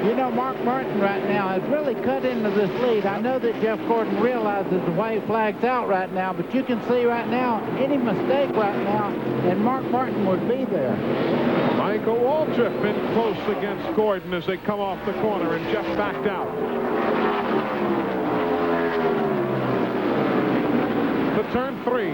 You know, Mark Martin right now has really cut into this lead. I know that Jeff Gordon realizes the white flag's out right now, but you can see right now, any mistake right now, and Mark Martin would be there. Michael Waltrip in close against Gordon as they come off the corner, and Jeff backed out. To turn 3.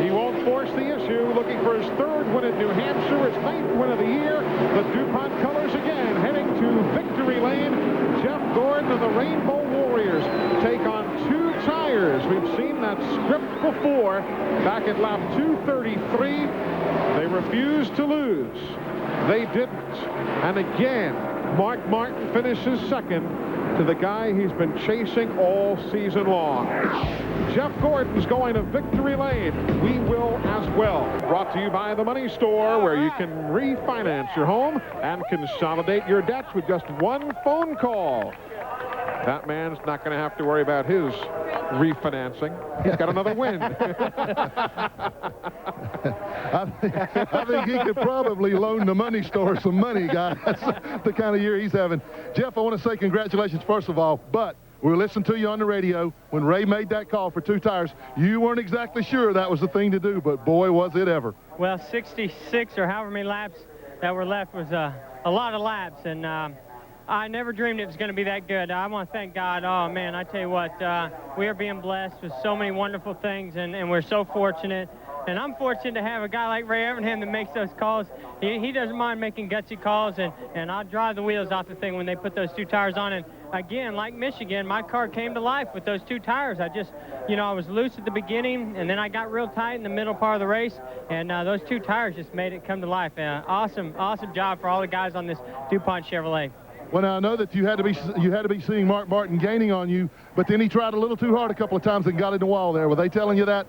He won't force the issue, looking for his 3rd win at New Hampshire, his 9th win of the year. The DuPont colors again, heading to victory lane. Jeff Gordon and the Rainbow Warriors take on 2 tires. We've seen that script before. Back at lap 233, they refused to lose. They didn't. And again, Mark Martin finishes 2nd to the guy he's been chasing all season long. Jeff Gordon's going to victory lane. We will as well. Brought to you by the Money Store, where you can refinance your home and consolidate your debts with just 1 phone call. That man's not going to have to worry about his refinancing. He's got another win. I think he could probably loan the Money Store some money, guys. That's the kind of year he's having. Jeff, I want to say congratulations, first of all, but we listened to you on the radio when Ray made that call for 2 tires. You weren't exactly sure that was the thing to do, but boy, was it ever. Well, 66 or however many laps that were left was a lot of laps, and I never dreamed it was going to be that good. I want to thank God. Oh, man, I tell you what, we are being blessed with so many wonderful things, and we're so fortunate. And I'm fortunate to have a guy like Ray Evernham that makes those calls. He doesn't mind making gutsy calls, and I'll drive the wheels off the thing when they put those 2 tires on. And again, like Michigan, my car came to life with those 2 tires. I just, you know, I was loose at the beginning, and then I got real tight in the middle part of the race, and those 2 tires just made it come to life. Awesome job for all the guys on this DuPont Chevrolet. Well, now I know that you had to be seeing Mark Martin gaining on you, but then he tried a little too hard a couple of times and got in the wall there. Were they telling you that?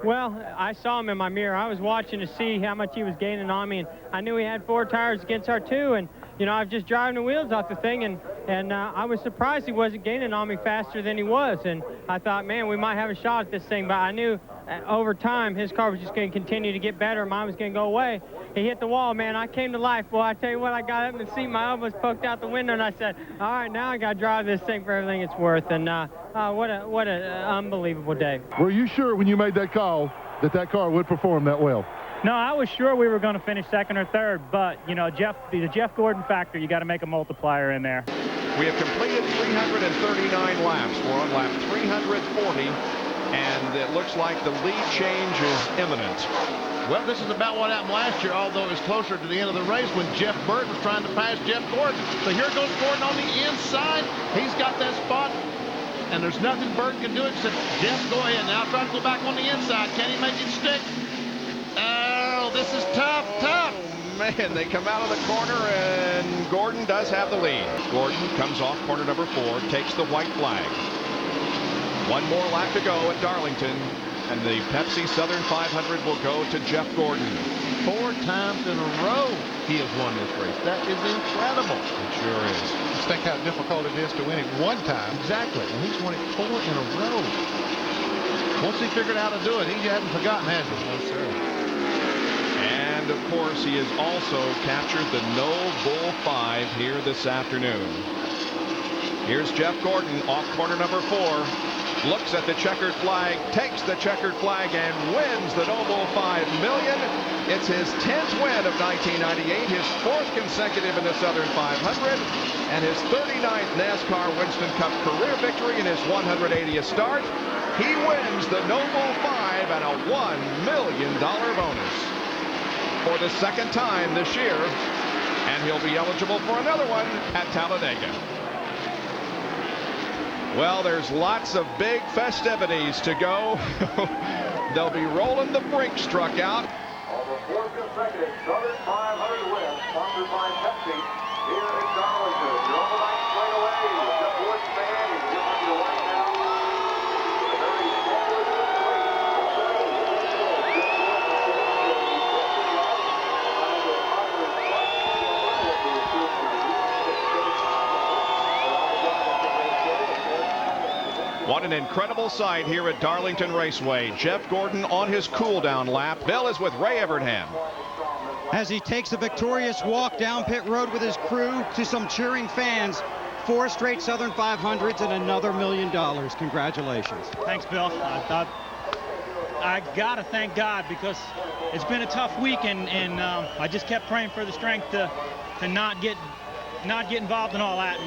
Well, I saw him in my mirror. I was watching to see how much he was gaining on me, and I knew he had 4 tires against our 2, and you know, I was just driving the wheels off the thing, and I was surprised he wasn't gaining on me faster than he was, and I thought, man, we might have a shot at this thing, but I knew over time his car was just going to continue to get better, mine was going to go away. He hit the wall, man. I came to life. Boy, I tell you what, I got up in the seat, my elbows poked out the window, and I said, all right, now I got to drive this thing for everything it's worth, and what an unbelievable day. Were you sure when you made that call that car would perform that well? No, I was sure we were going to finish 2nd or 3rd, but, you know, the Jeff Gordon factor, you got to make a multiplier in there. We have completed 339 laps. We're on lap 340, and it looks like the lead change is imminent. Well, this is about what happened last year, although it was closer to the end of the race when Jeff Burton was trying to pass Jeff Gordon. So here goes Gordon on the inside. He's got that spot, and there's nothing Burton can do except, Jeff, go ahead now. Try to go back on the inside. Can he make it stick? Oh, this is tough. Man, they come out of the corner, and Gordon does have the lead. Gordon comes off corner number 4, takes the white flag. 1 more lap to go at Darlington, and the Pepsi Southern 500 will go to Jeff Gordon. 4 times in a row he has won this race. That is incredible. It sure is. Just think how difficult it is to win it 1 time. Exactly. And he's won it 4 in a row. Once he figured out how to do it, he hadn't forgotten, has he? No, sir. And, of course, he has also captured the No Bull 5 here this afternoon. Here's Jeff Gordon off corner number 4. Looks at the checkered flag, takes the checkered flag, and wins the No Bull 5 million. It's his 10th win of 1998, his 4th consecutive in the Southern 500, and his 39th NASCAR Winston Cup career victory in his 180th start. He wins the No Bull 5 and a $1 million bonus for the 2nd time this year, and he'll be eligible for another one at Talladega. Well, there's lots of big festivities to go. They'll be rolling the Brinks truck out. On the 4th consecutive Southern 500 win, sponsored by Pepsi, here in Darlington. You're on the right straight away with Jeff Gordon fan. He's getting to the right now. A very standard What an incredible sight here at Darlington Raceway. Jeff Gordon on his cool-down lap. Bill is with Ray Evernham. as he takes a victorious walk down pit road with his crew to some cheering fans. 4 straight Southern 500s and another $1 million. Congratulations. Thanks, Bill. I got to thank God, because it's been a tough week, and I just kept praying for the strength to not get involved in all that,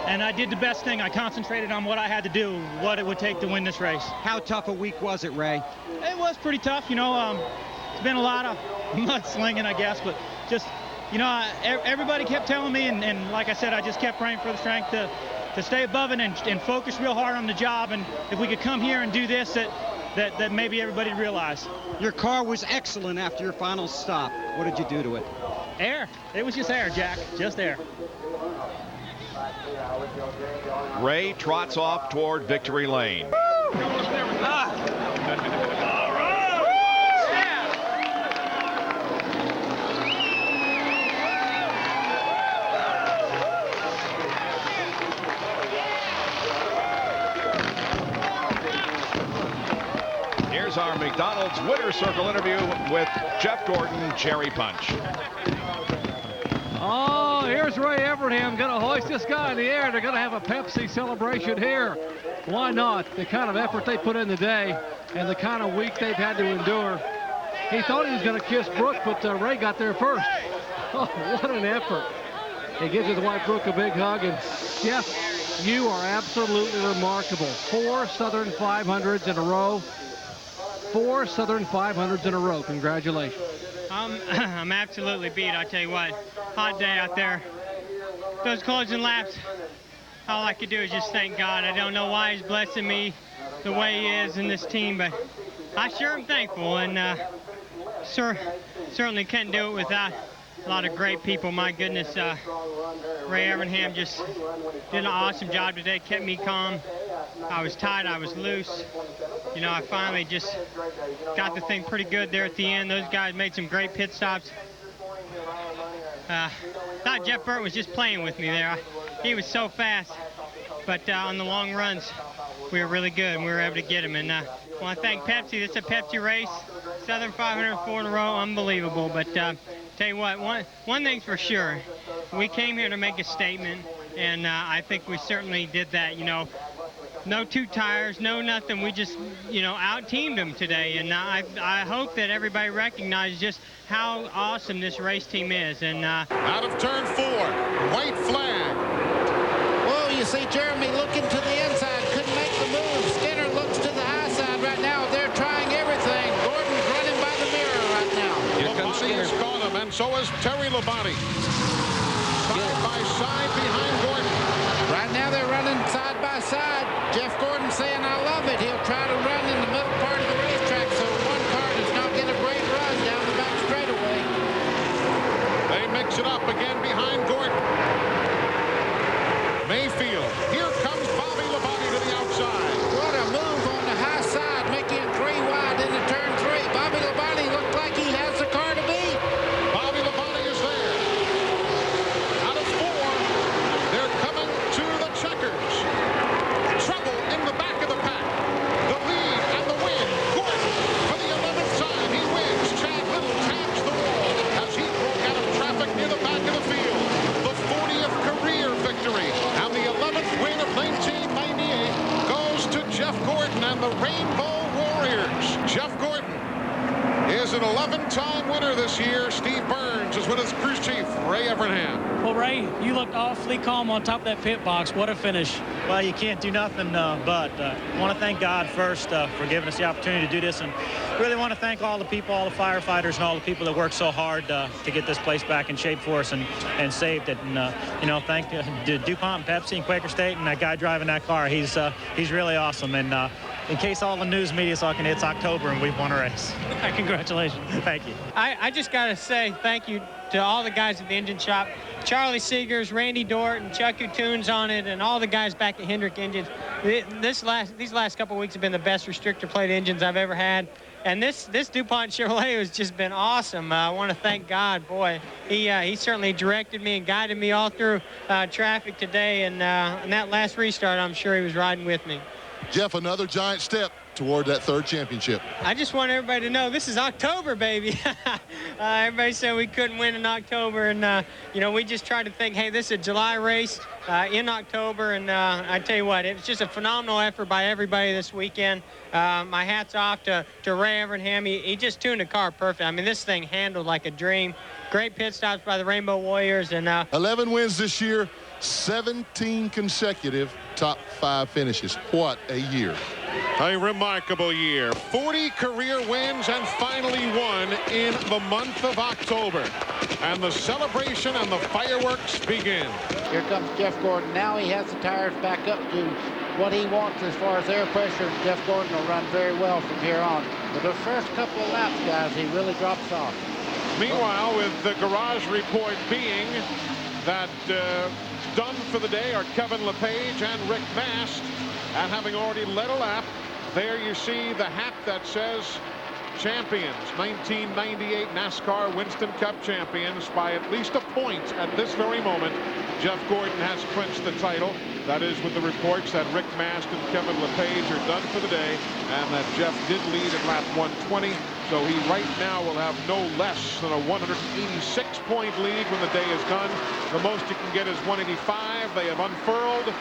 and I did the best thing. I concentrated on what I had to do, what it would take to win this race. How tough a week was it, Ray? It was pretty tough, you know. It's been a lot of mudslinging, I guess, but just, you know, everybody kept telling me, and like I said, I just kept praying for the strength to stay above it and focus real hard on the job, and if we could come here and do this, that maybe everybody realized. Your car was excellent after your final stop. What did you do to it? Air. It was just air, Jack. Just air. Ray trots off toward victory lane. Here's our McDonald's Winter Circle interview with Jeff Gordon, Cherry Punch. Oh, here's Ray Evernham going to hoist this guy in the air. They're going to have a Pepsi celebration here. Why not? The kind of effort they put in today and the kind of week they've had to endure. He thought he was going to kiss Brooke, but Ray got there first. Oh, what an effort. He gives his wife Brooke a big hug. And Jeff, you are absolutely remarkable. 4 Southern 500s in a row. 4 Southern 500s in a row. Congratulations. I'm absolutely beat, I tell you what. Hot day out there. Those closing laps, all I could do is just thank God. I don't know why he's blessing me the way he is in this team, but I sure am thankful, and certainly can't do it without a lot of great people. My goodness, Ray Evernham just did an awesome job today, kept me calm. I was tight, I was loose. You know, I finally just got the thing pretty good there at the end. Those guys made some great pit stops. Thought Jeff Burton was just playing with me there. He was so fast, but on the long runs, we were really good, and we were able to get him. And I want to thank Pepsi. This is a Pepsi race. Southern 504 in a row, unbelievable. But tell you what, one thing's for sure. We came here to make a statement, and I think we certainly did that. You know, no 2 tires, no nothing. We just, you know, out-teamed them today. And I hope that everybody recognizes just how awesome this race team is. And out of turn 4, white flag. Well, you see Jeremy looking to the inside, couldn't make the move. Skinner looks to the high side right now. They're trying everything. Gordon's running by the mirror right now. Labonte has caught him, and so is Terry Labonte. Side by side behind Gordon. Right now they're running side by side. Jeff Gordon saying, I love it. He'll try to run in the middle part of the racetrack so one car does not get a great run down the back straightaway. They mix it up again behind Gordon. Mayfield. Here comes Bobby Labonte to the outside. What a move on the high side, making 3 wide into turn 3. Bobby Labonte looked like he has the car to beat. Bobby Labonte is there. Out of 4, they're coming to the checkers. Trouble in the back of the pack. The lead and the win. Gordon, for the 11th time, he wins. Chad Little taps the wall as he broke out of traffic near the back of the field. The 40th career victory and the 11th win of 1998 goes to Jeff Gordon and the Rainbow Warriors. Jeff Gordon is an 11-time winner this year. Steve Burns is with his crew chief, Ray Evernham. Well, Ray, you looked awfully calm on top of that pit box. What a finish. Well, you can't do nothing but want to thank God first for giving us the opportunity to do this, and really want to thank all the people, all the firefighters, and all the people that worked so hard to get this place back in shape for us and saved it. And you know, thank DuPont, and Pepsi, and Quaker State, and that guy driving that car. He's really awesome. And in case all the news media is talking, it's October and we've won a race. Congratulations. Thank you. I just got to say thank you to all the guys at the engine shop. Charlie Seegers, Randy Dort, and Chuck Utoon's on it, and all the guys back at Hendrick Engines. These last couple of weeks have been the best restrictor plate engines I've ever had. And this DuPont Chevrolet has just been awesome. I want to thank God. Boy, he certainly directed me and guided me all through traffic today. And that last restart, I'm sure he was riding with me. Jeff, another giant step toward that third championship? I just want everybody to know this is October, baby. Everybody said we couldn't win in October, and you know, we just tried to think, hey, this is a July race in October, and I tell you what, it was just a phenomenal effort by everybody this weekend. My hat's off to Ray Evernham. He just tuned the car perfect. I mean, this thing handled like a dream. Great pit stops by the Rainbow Warriors, and 11 wins this year, 17 consecutive top 5 finishes. What a year. A remarkable year. 40 career wins and finally one in the month of October. And the celebration and the fireworks begin. Here comes Jeff Gordon. Now he has the tires back up to what he wants as far as air pressure. Jeff Gordon will run very well from here on. But the first couple of laps, guys, he really drops off. Meanwhile, with the garage report being that done for the day are Kevin LePage and Rick Mast. And having already led a lap, there you see the hat that says champions. 1998 NASCAR Winston Cup champions by at least a point at this very moment. Jeff Gordon has clinched the title. That is with the reports that Rick Mast and Kevin LePage are done for the day, and that Jeff did lead at lap 120. So he right now will have no less than a 186-point lead when the day is done. The most you can get is 185. They have unfurled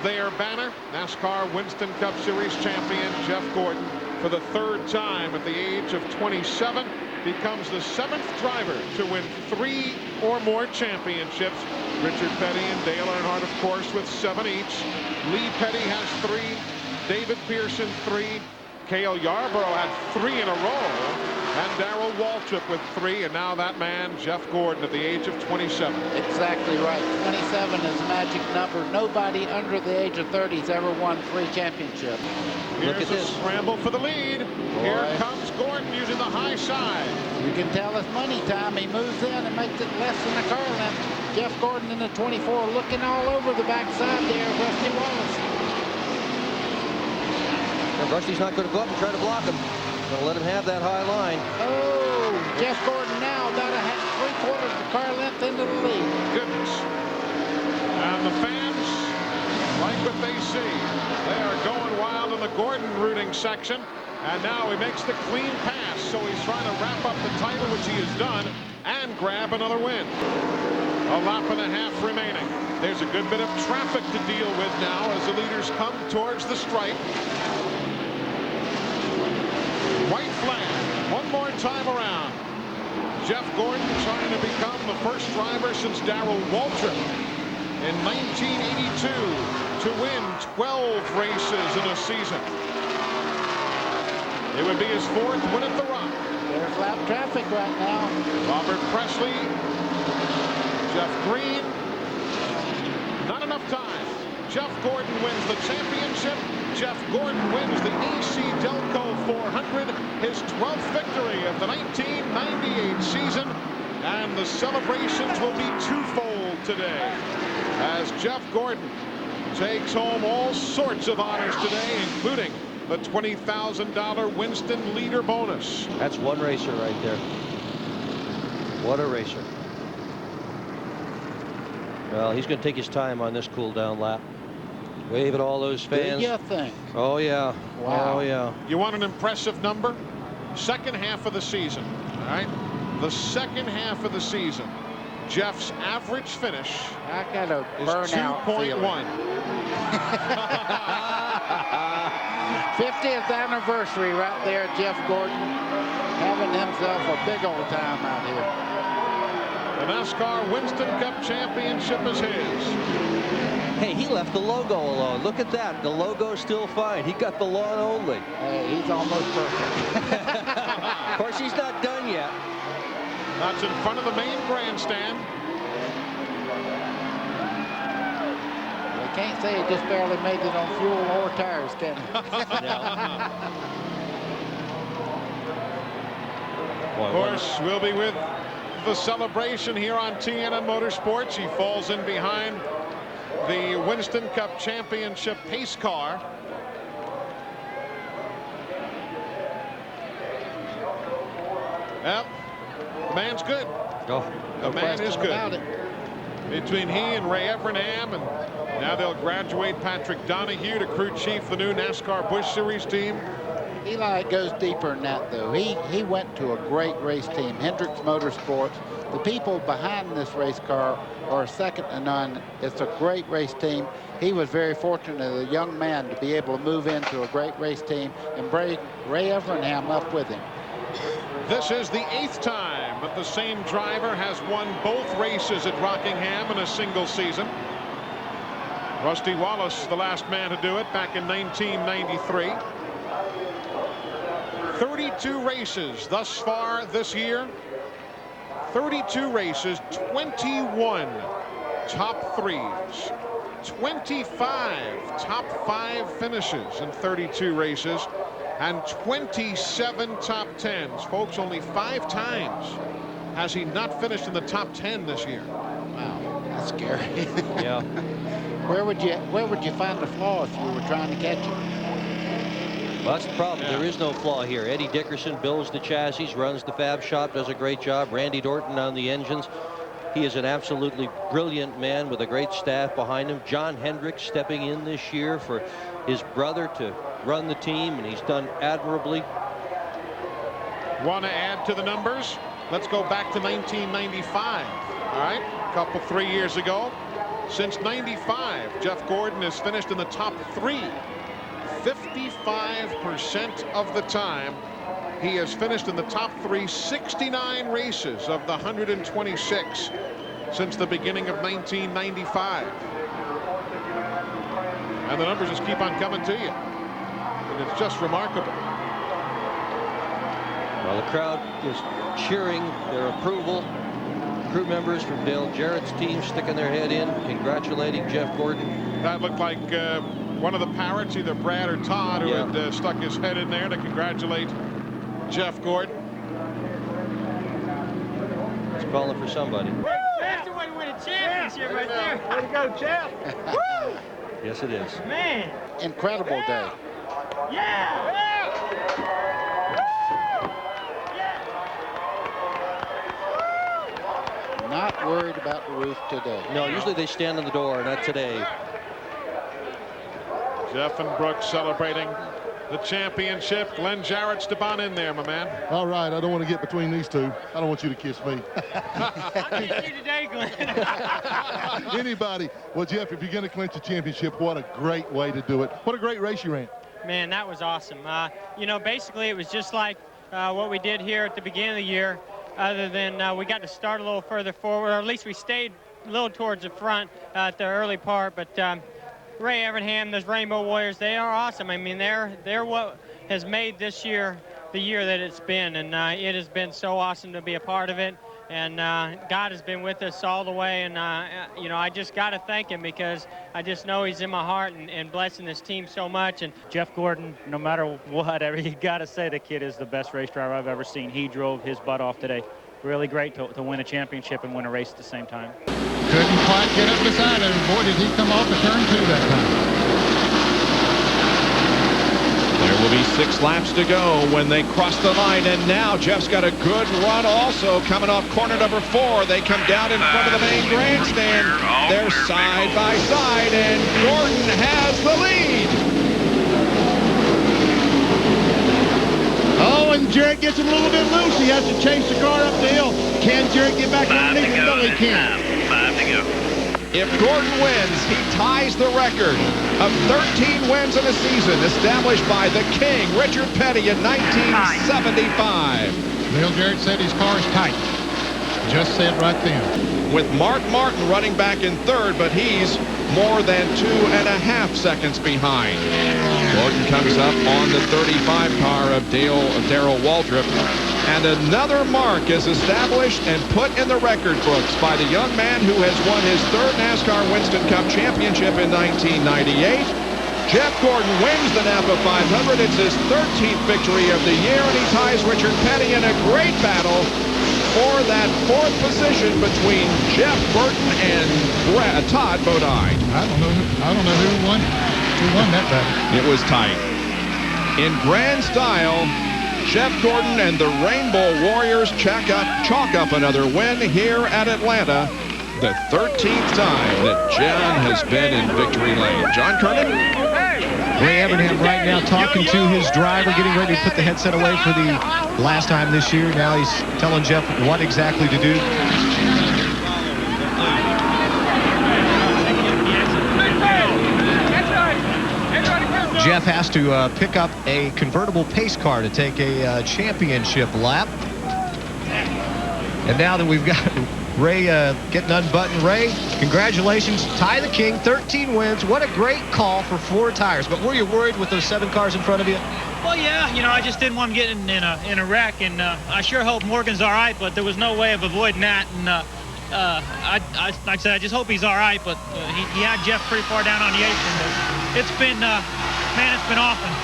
their banner. NASCAR Winston Cup Series champion Jeff Gordon, for the 3rd time at the age of 27, becomes the 7th driver to win 3 or more championships. Richard Petty and Dale Earnhardt, of course, with 7 each. Lee Petty has 3. David Pearson 3. Cale Yarborough had 3 in a row. And Darrell Waltrip with 3. And now that man, Jeff Gordon, at the age of 27. Exactly right. 27 is a magic number. Nobody under the age of 30 has ever won 3 championships. Here's a scramble for the lead. Boy. Here comes Gordon using the high side. You can tell it's money time. He moves in and makes it less than a car length. Jeff Gordon in the 24 looking all over the backside there of Rusty Wallace. And Rusty's not going to go up and try to block him. Going to let him have that high line. Oh, Jeff Gordon now about a 3/4 of the car length into the lead. Goodness. And the fans like what they see. They are going wild in the Gordon rooting section. And now he makes the clean pass. So he's trying to wrap up the title, which he has done, and grab another win. A lap and a half remaining. There's a good bit of traffic to deal with now as the leaders come towards the stripe. White flag one more time around. Jeff Gordon trying to become the first driver since Darrell Waltrip in 1982 to win 12 races in a season. It would be his 4th win at the Rock. There's lap traffic right now. Robert Presley, Jeff Green, not enough time. Jeff Gordon wins the championship. Jeff Gordon wins the AC Delco 400, his 12th victory of the 1998 season. And the celebrations will be twofold today, as Jeff Gordon takes home all sorts of honors today, including the $20,000 Winston leader bonus. That's one racer right there. What a racer. Well, he's going to take his time on this cool down lap. Wave at all those fans. What do you think? Oh, yeah. Wow. Oh, yeah. You want an impressive number? Second half of the season, all right? The second half of the season, Jeff's average finish I got a is burnout 2.1. 50th anniversary right there, Jeff Gordon having himself a big old time out here. The NASCAR Winston Cup Championship is his. Hey, he left the logo alone. Look at that. The logo's still fine. He got the lawn only. Hey, he's almost perfect. Of course, he's not done yet. That's in front of the main grandstand. They can't say he just barely made it on fuel or tires, can they? Of course, we'll be with the celebration here on TNN Motorsports. He falls in behind the Winston Cup Championship pace car. Yep, the man's good. Oh, the man is good. Between he and Ray Evernham, and now they'll graduate Patrick Donahue to crew chief the new NASCAR Busch Series team. Eli goes deeper than that, though. He went to a great race team, Hendricks Motorsports. The people behind this race car are second to none. It's a great race team. He was very fortunate as a young man to be able to move into a great race team and bring Ray Evernham up with him. This is the 8th time that the same driver has won both races at Rockingham in a single season. Rusty Wallace, the last man to do it back in 1993. 32 races thus far this year. 32 races, 21 top 3s, 25 top 5 finishes in 32 races, and 27 top 10s. Folks, only 5 times has he not finished in the top 10 this year. Wow, that's scary. Yeah. Where would you find the flaw if you were trying to catch him? Well, that's the problem. There is no flaw here. Eddie Dickerson builds the chassis, runs the fab shop, does a great job. Randy Dorton on the engines. He is an absolutely brilliant man with a great staff behind him. John Hendricks stepping in this year for his brother to run the team, and he's done admirably. Want to add to the numbers? Let's go back to 1995. All right, a couple 3 years ago. Since 95, Jeff Gordon has finished in the top 3. 55% of the time he has finished in the top 3, 69 races of the 126 since the beginning of 1995. And the numbers just keep on coming to you. And it's just remarkable. Well, the crowd is cheering their approval. Crew members from Dale Jarrett's team sticking their head in, congratulating Jeff Gordon. That looked like one of the parrots, either Brad or Todd, who had stuck his head in there to congratulate Jeff Gordon. He's calling for somebody. That's the way to win a championship right there. Way to go, champ. Yes, it is. Man. Incredible day. Yeah. Not worried about the roof today. No, usually they stand on the door, not today. Jeff and Brooks celebrating the championship. Glenn Jarrett, step on in there, my man. All right, I don't want to get between these two. I don't want you to kiss me. I'll kiss you today, Glenn. Anybody. Well, Jeff, if you're going to clinch a championship, what a great way to do it. What a great race you ran. Man, that was awesome. You know, basically it was just like what we did here at the beginning of the year, other than we got to start a little further forward, or at least we stayed a little towards the front at the early part. But Ray Evernham, those Rainbow Warriors, they are awesome. I mean, they're what has made this year the year that it's been, and it has been so awesome to be a part of it. And God has been with us all the way, and you know, I just got to thank him, because I just know he's in my heart and blessing this team so much. And Jeff Gordon, no matter whatever, you got to say the kid is the best race driver I've ever seen. He drove his butt off today. Really great to win a championship and win a race at the same time. Couldn't quite get up beside him. Boy, did he come off the turn 2 that time. There will be 6 laps to go when they cross the line, and now Jeff's got a good run also coming off corner number 4. They come down in front of the main grandstand. They're side by side, and Gordon has the lead. Oh, and Jarrett gets him a little bit loose. He has to chase the car up the hill. Can Jarrett get back underneath him? No, he can't. 5 to go. If Gordon wins, he ties the record of 13 wins in a season established by the King, Richard Petty, in 1975. Dale Jarrett said his car is tight. Just said right then. With Mark Martin running back in 3rd, but he's more than 2.5 seconds behind. Gordon comes up on the 35 car of Darrell Waltrip. And another mark is established and put in the record books by the young man who has won his 3rd NASCAR Winston Cup championship in 1998. Jeff Gordon wins the Napa 500. It's his 13th victory of the year, and he ties Richard Petty in a great battle for that 4th position between Jeff Burton and Todd Bodine. I don't know who won that battle. It was tight. In grand style, Jeff Gordon and the Rainbow Warriors chalk up another win here at Atlanta. the 13th time that John has been in victory lane. John Kernan? Ray Evernham right now talking to his driver, getting ready to put the headset away for the last time this year. Now he's telling Jeff what exactly to do. Jeff has to pick up a convertible pace car to take a championship lap. And now that we've got Ray getting unbuttoned, Ray, congratulations, Ty the King, 13 wins. What a great call for 4 tires. But were you worried with those 7 cars in front of you? Well, yeah, you know, I just didn't want him getting in a wreck, and I sure hope Morgan's all right, but there was no way of avoiding that. And like I said, I just hope he's all right, but he had Jeff pretty far down on the apron. But it's been, man, it's been awesome.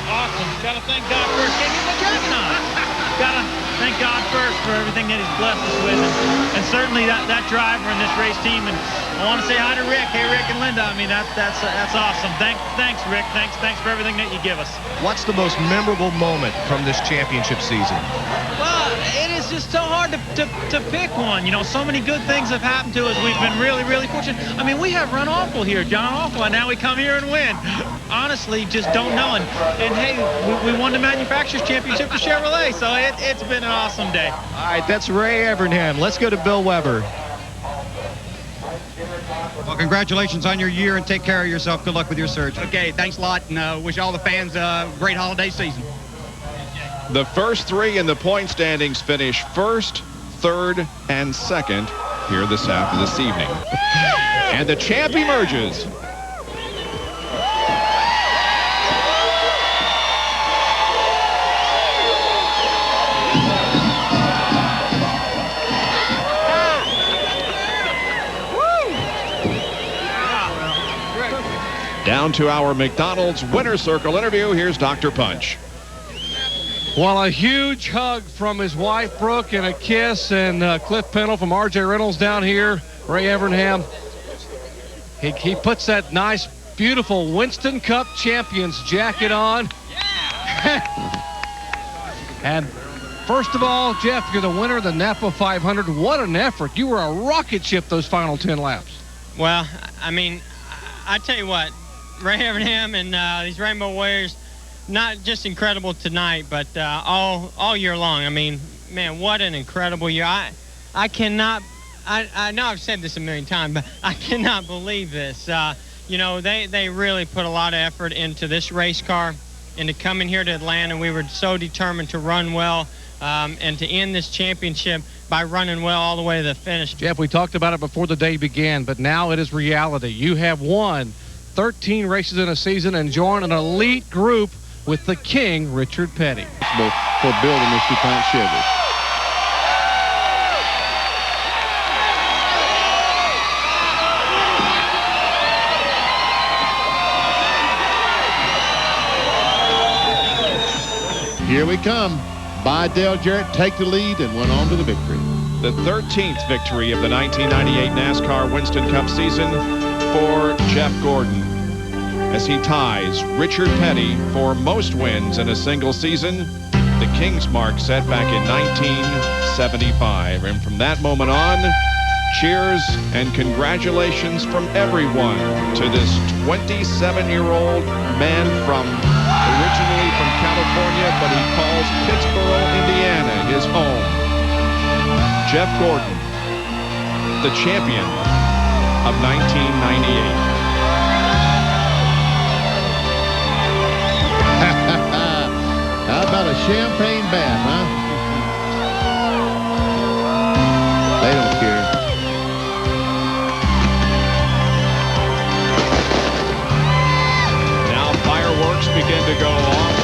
Gotta thank God first. Gave me my jacket on. Gotta thank God first for everything that he's blessed us with, and certainly that driver and this race team. And I want to say hi to Rick. Hey, Rick and Linda. I mean, that's awesome. Thanks, Rick. Thanks for everything that you give us. What's the most memorable moment from this championship season? Well, it is just so hard to pick one. You know, so many good things have happened to us. We've been really, really fortunate. I mean, we have run awful here, John Awful, and now we come here and win. Honestly, just don't know. And hey, we won the Manufacturers Championship for Chevrolet, so it's been an awesome day. All right, that's Ray Evernham. Let's go to Bill Weber. Well, congratulations on your year, and take care of yourself. Good luck with your surgery. Okay, thanks a lot, and wish all the fans a great holiday season. The first 3 in the point standings finish first, third, and second here this evening. And the champ emerges. Down to our McDonald's Winner's Circle interview. Here's Dr. Punch. Well, a huge hug from his wife, Brooke, and a kiss, and Cliff Pennell from R.J. Reynolds down here. Ray Evernham. He puts that nice, beautiful Winston Cup Champions jacket on. And first of all, Jeff, you're the winner of the Napa 500. What an effort. You were a rocket ship those final 10 laps. Well, I mean, I tell you what, Ray Evernham and these Rainbow Warriors, not just incredible tonight, but all year long. I mean, man, what an incredible year. I cannot, I know I've said this a million times, but I cannot believe this. You know, they really put a lot of effort into this race car, into coming here to Atlanta. We were so determined to run well and to end this championship by running well all the way to the finish. Jeff, we talked about it before the day began, but now it is reality. You have won 13 races in a season and joined an elite group with the king, Richard Petty. For building this DuPont Chevy. Here we come. By Dale Jarrett, take the lead and went on to the victory. The 13th victory of the 1998 NASCAR Winston Cup season for Jeff Gordon, as he ties Richard Petty for most wins in a single season, the King's mark set back in 1975. And from that moment on, cheers and congratulations from everyone to this 27-year-old man originally from California, but he calls Pittsburgh, Indiana his home. Jeff Gordon, the champion of 1998. How about a champagne bath, huh? They don't care. Now fireworks begin to go off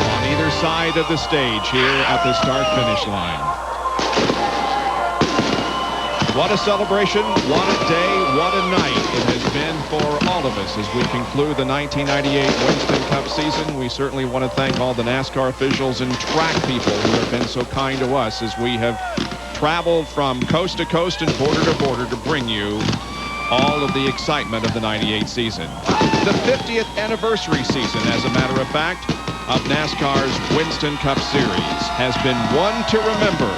on either side of the stage here at the start-finish line. What a celebration, what a day, what a night it has been for all of us as we conclude the 1998 Winston Cup season. We certainly want to thank all the NASCAR officials and track people who have been so kind to us as we have traveled from coast to coast and border to border to bring you all of the excitement of the 98 season. The 50th anniversary season, as a matter of fact, of NASCAR's Winston Cup Series has been one to remember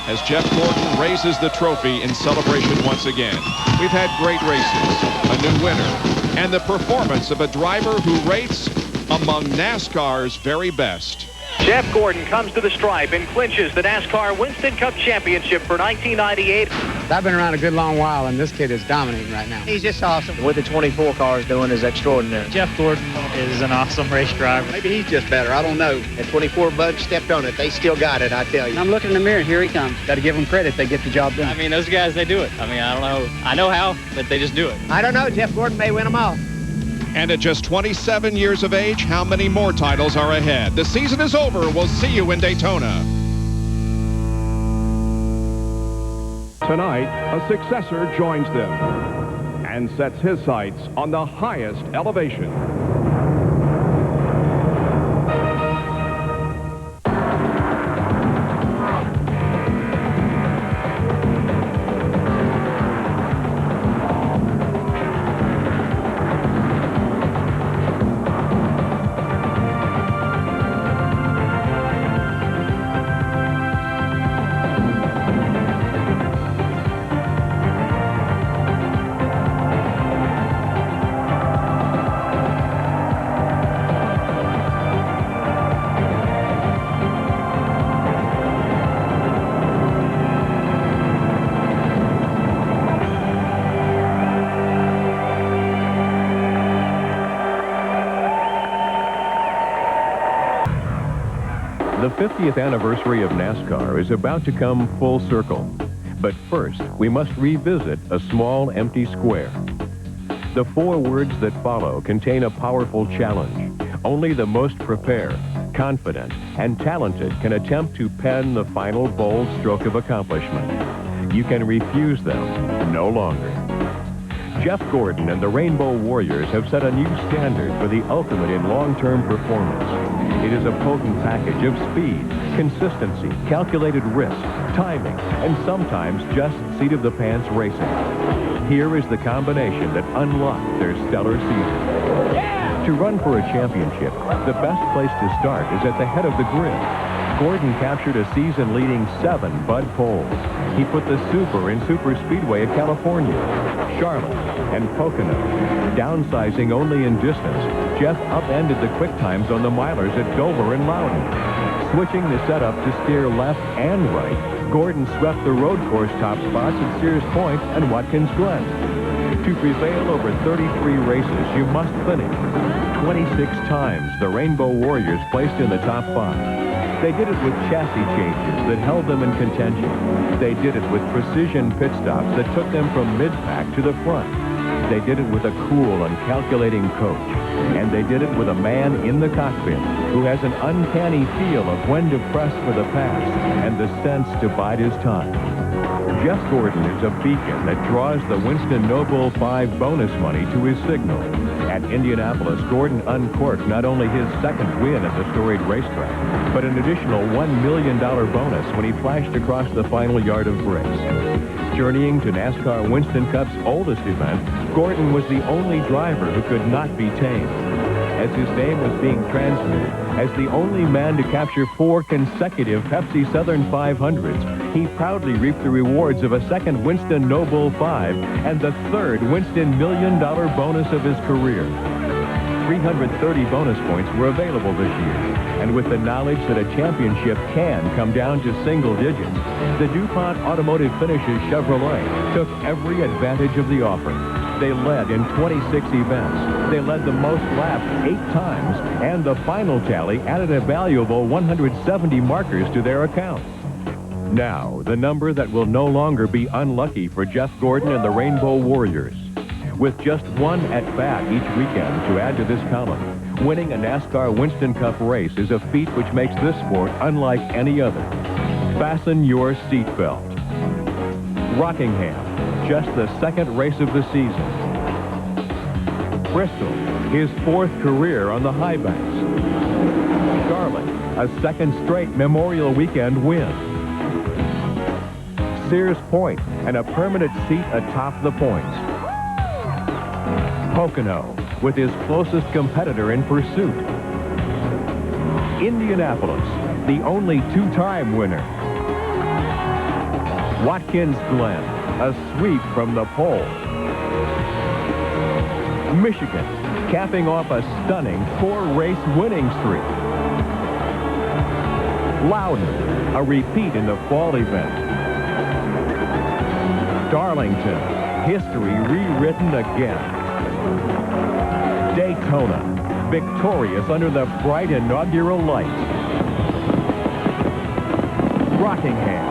as Jeff Gordon raises the trophy in celebration once again. We've had great races, a new winner, and the performance of a driver who rates among NASCAR's very best. Jeff Gordon comes to the stripe and clinches the NASCAR Winston Cup Championship for 1998. I've been around a good long while, and this kid is dominating right now. He's just awesome. What the 24 car is doing is extraordinary. Jeff Gordon is an awesome race driver. Maybe he's just better. I don't know. That 24 bud stepped on it. They still got it, I tell you. I'm looking in the mirror, and here he comes. Got to give him credit. They get the job done. I mean, those guys, they do it. I mean, I don't know. I know how, but they just do it. I don't know. Jeff Gordon may win them all. And at just 27 years of age, how many more titles are ahead? The season is over. We'll see you in Daytona. Tonight, a successor joins them and sets his sights on the highest elevation. The 50th anniversary of NASCAR is about to come full circle. But first, we must revisit a small empty square. The 4 words that follow contain a powerful challenge. Only the most prepared, confident, and talented can attempt to pen the final bold stroke of accomplishment. You can refuse them no longer. Jeff Gordon and the Rainbow Warriors have set a new standard for the ultimate in long-term performance. It is a potent package of speed, consistency, calculated risk, timing, and sometimes just seat-of-the-pants racing. Here is the combination that unlocked their stellar season. To run for a championship, the best place to start is at the head of the grid. Gordon captured a season-leading 7 Bud poles. He put the Super in Super Speedway at California, Charlotte, and Pocono. Downsizing only in distance, Jeff upended the quick times on the milers at Dover and Loudon. Switching the setup to steer left and right, Gordon swept the road course top spots at Sears Point and Watkins Glen. To prevail over 33 races, you must finish. 26 times the Rainbow Warriors placed in the top 5. They did it with chassis changes that held them in contention. They did it with precision pit stops that took them from mid-pack to the front. They did it with a cool and calculating coach. And they did it with a man in the cockpit who has an uncanny feel of when to press for the pass and the sense to bide his time. Jeff Gordon is a beacon that draws the Winston Noble 5 bonus money to his signal. At Indianapolis, Gordon uncorked not only his second win at the storied racetrack, but an additional $1 million bonus when he flashed across the final yard of bricks. Journeying to NASCAR Winston Cup's oldest event, Gordon was the only driver who could not be tamed. As his name was being transmitted, as the only man to capture 4 consecutive Pepsi Southern 500s, he proudly reaped the rewards of a second Winston Noble 5 and the 3rd Winston $1 million bonus of his career. 330 bonus points were available this year, and with the knowledge that a championship can come down to single digits, the DuPont Automotive Finishes Chevrolet took every advantage of the offer. They led in 26 events. They led the most laps 8 times, and the final tally added a valuable 170 markers to their account. Now, the number that will no longer be unlucky for Jeff Gordon and the Rainbow Warriors. With just 1 at-bat each weekend to add to this column, winning a NASCAR Winston Cup race is a feat which makes this sport unlike any other. Fasten your seatbelt. Rockingham, just the 2nd race of the season. Bristol, his 4th career on the high banks. Charlotte, a 2nd straight Memorial Weekend win. Sears Point, and a permanent seat atop the points. Pocono, with his closest competitor in pursuit. Indianapolis, the only 2-time winner. Watkins Glen, a sweep from the pole. Michigan, capping off a stunning 4-race winning streak. Loudon, a repeat in the fall event. Darlington, history rewritten again. Daytona, victorious under the bright inaugural lights. Rockingham,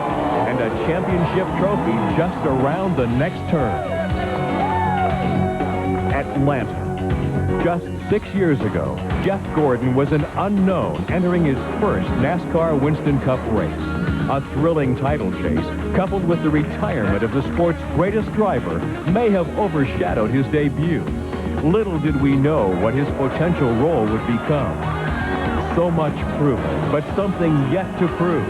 and a championship trophy just around the next turn. Atlanta. Just 6 years ago, Jeff Gordon was an unknown entering his first NASCAR Winston Cup race. A thrilling title chase, coupled with the retirement of the sport's greatest driver, may have overshadowed his debut. Little did we know what his potential role would become. So much proven, but something yet to prove.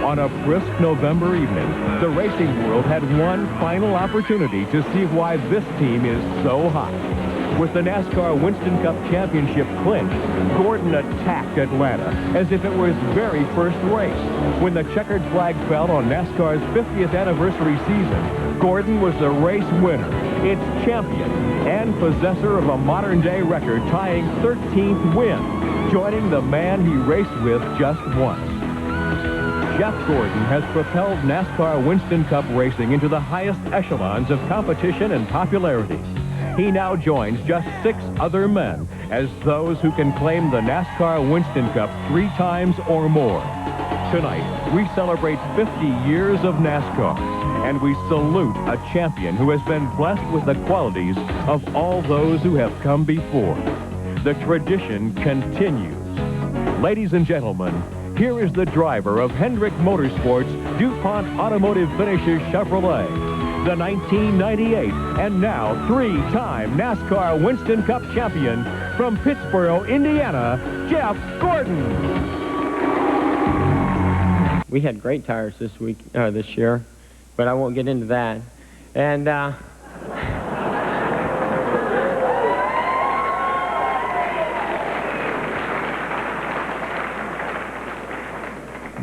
On a brisk November evening, the racing world had one final opportunity to see why this team is so hot. With the NASCAR Winston Cup Championship clinched, Gordon attacked Atlanta as if it were his very first race. When the checkered flag fell on NASCAR's 50th anniversary season, Gordon was the race winner, its champion, and possessor of a modern-day record tying 13th win, joining the man he raced with just once. Jeff Gordon has propelled NASCAR Winston Cup racing into the highest echelons of competition and popularity. He now joins just 6 other men as those who can claim the NASCAR Winston Cup 3 times or more. Tonight, we celebrate 50 years of NASCAR, and we salute a champion who has been blessed with the qualities of all those who have come before. The tradition continues. Ladies and gentlemen, here is the driver of Hendrick Motorsports DuPont Automotive Finishes Chevrolet, the 1998 and now 3-time NASCAR Winston Cup champion from Pittsboro, Indiana, Jeff Gordon. We had great tires this year, but I won't get into that. And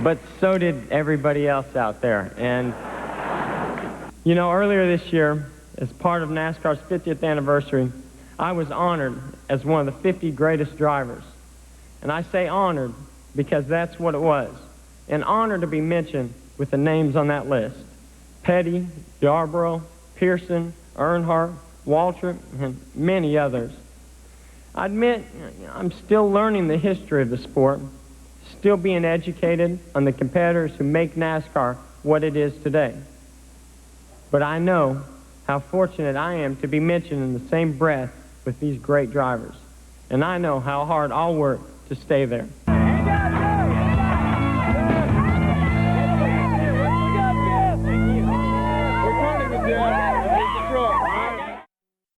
but so did everybody else out there. And you know, earlier this year, as part of NASCAR's 50th anniversary, I was honored as one of the 50 greatest drivers. And I say honored because that's what it was. An honor to be mentioned with the names on that list. Petty, Yarborough, Pearson, Earnhardt, Waltrip, and many others. I admit I'm still learning the history of the sport, still being educated on the competitors who make NASCAR what it is today. But I know how fortunate I am to be mentioned in the same breath with these great drivers. And I know how hard I'll work to stay there.